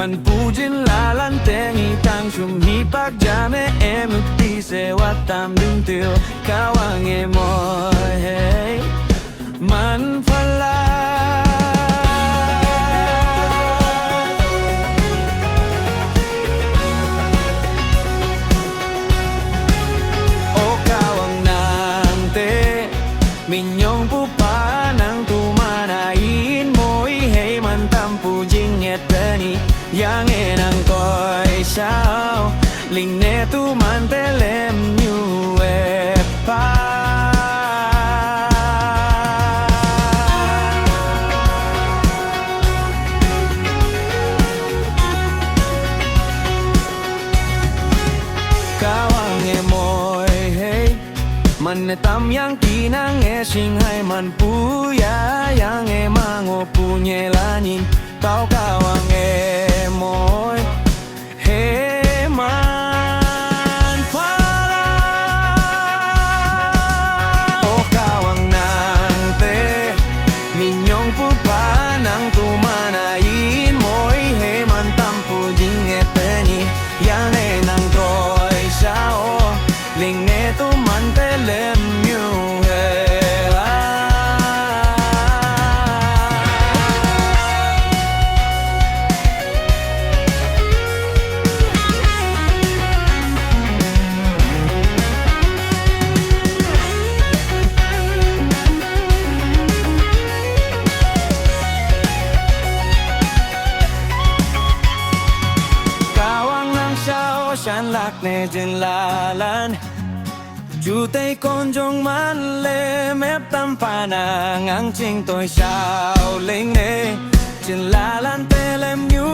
มันปูจินลาลันเตงีตังชุมฮีปักจาเมเอมุตีเสวัตตามดึงเตียวกาวังเอมอยเฮมันพลาMinyong pupa nang tumanain mo'y hey man tampu jing et peni yang enang koi sao ling ne tu man telem nyu e pa Kawang e mo'y heyมันตำยังกีนางเอชิงให้มันปูยายังเอมังโอปูเยลานินเต้ากาวังเอมอยเฮมันฟาลาโอกาวังนางเตมิญยงปูปานางตูมานายินมอยเฮมันตำปูจิงเอเปนียังเอนางตรอยชาโอลิงเอตูมันเตเลมยูเฮลาฉันรักในจึงลาลันจูเตยคนจงมันเลแมบตำปานางังจิงตัวชาวเล็งเนจึงลาลันเตเลมยู